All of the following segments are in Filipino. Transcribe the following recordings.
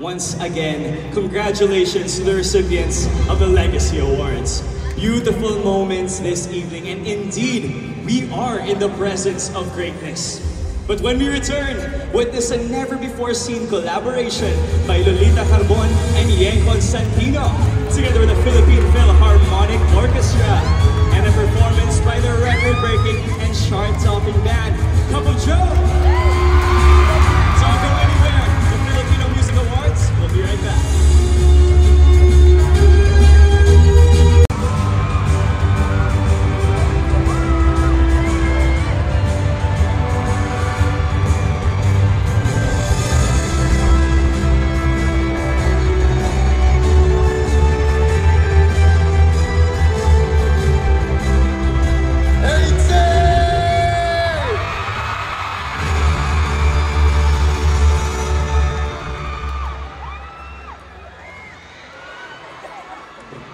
Once again, congratulations to the recipients of the Legacy Awards. Beautiful moments this evening, and indeed, we are in the presence of greatness. But when we return, witness a never-before-seen collaboration by Lolita Carbon and Ian Constantino, together with the Philippine Philharmonic Orchestra, and a performance by the record-breaking and chart-topping band, Couple Joe. Don't go anywhere. The Filipino Music Awards will be right back.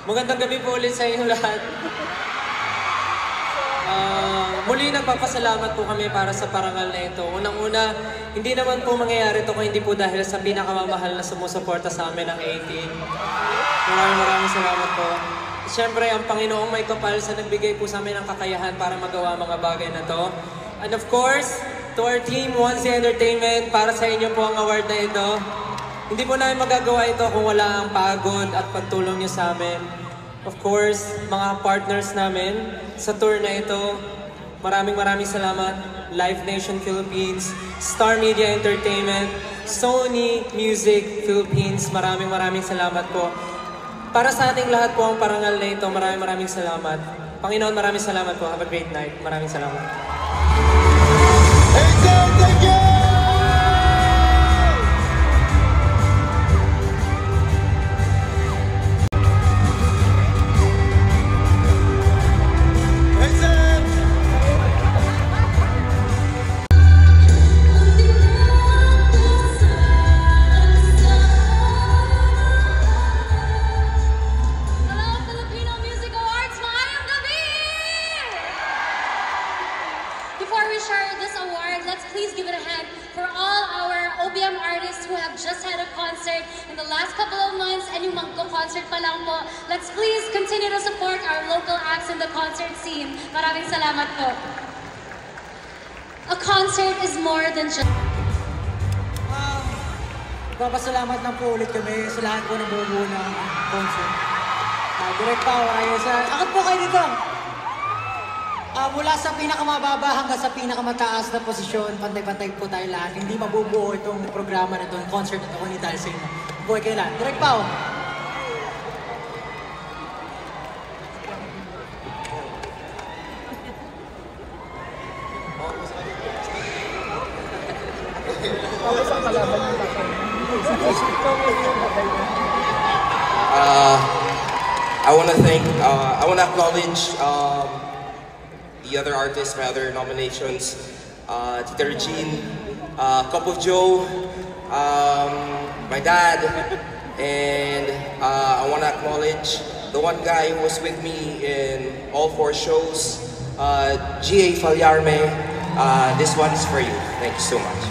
Magandang gabi po ulit sa inyo lahat. Muli nagpapasalamat po kami para sa parangal na ito. Unang-una, hindi naman po mangyayari ito kung hindi po dahil sa pinakamamahal na sumusuporta sa amin ng 18. Maraming salamat po. Siyempre, ang Panginoong may kapal sa nagbigay po sa amin ng kakayahan para magawa mga bagay na to. And of course, to our team, Once Entertainment, para sa inyo po ang award na ito. Hindi po namin magagawa ito kung wala ang pagod at pagtulong niyo sa amin. Of course, mga partners namin sa tour na ito, maraming salamat. Live Nation Philippines, Star Media Entertainment, Sony Music Philippines, maraming salamat po. Para sa ating lahat po ang parangal na ito, maraming salamat. Panginoon, maraming salamat po. Have a great night. Maraming salamat. Thank you! Let's please continue to support our local acts in the concert scene. Maraming salamat po. A concert is more than just... Papasalamat lang po ulit kami sa lahat po ng buo ng concert. Direct power, ayun sa... Akit po kayo dito! Mula sa pinakamababa hanggang sa pinakamataas na posisyon, pantay-pantay po tayo lahat. Hindi mabubuo itong programa na itong concert na ito kung hindi dahil sa inyo. Buhay kayo lahat. Direct power! I want to acknowledge the other artists, my other nominations, Tita Regine, Couple Joe, my dad, and I want to acknowledge the one guy who was with me in all 4 shows, G.A. Falyarme. This one is for you. Thank you so much.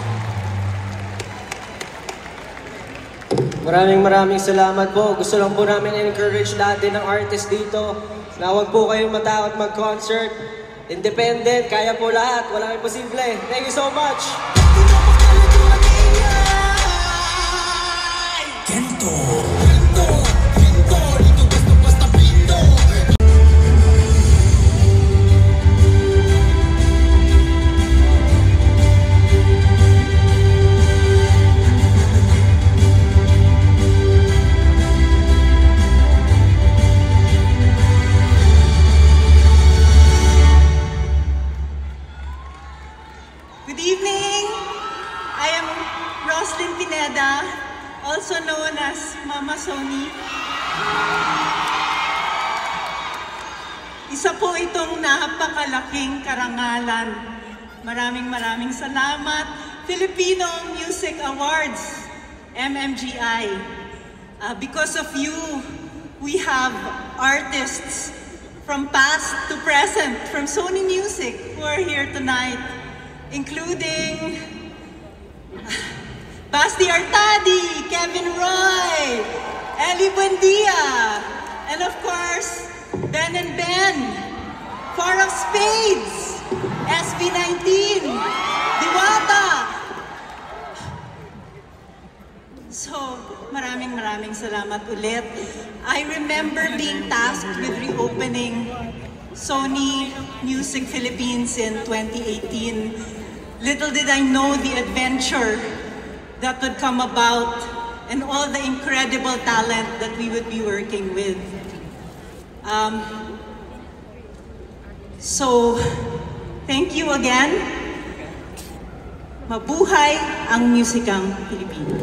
Maraming salamat po. Gusto lang po namin encourage lahat din ng artist dito na huwag po kayong matakot mag-concert. Independent, kaya po lahat. Walang imposible. Thank you so much! Also known as Mama Sony. Isa po itong napakalaking karangalan. Maraming salamat. Filipino Music Awards, MMGI. Because of you, we have artists from past to present, from Sony Music, who are here tonight, including Basti Artadi, Kevin Ross, Ellie Buendia, and of course, Ben and Ben, Four of Spades, SB19, Diwata. So, maraming salamat ulit. I remember being tasked with reopening Sony Music Philippines in 2018. Little did I know the adventure that would come about and all the incredible talent that we would be working with. So, thank you again. Mabuhay ang musikang Pilipino.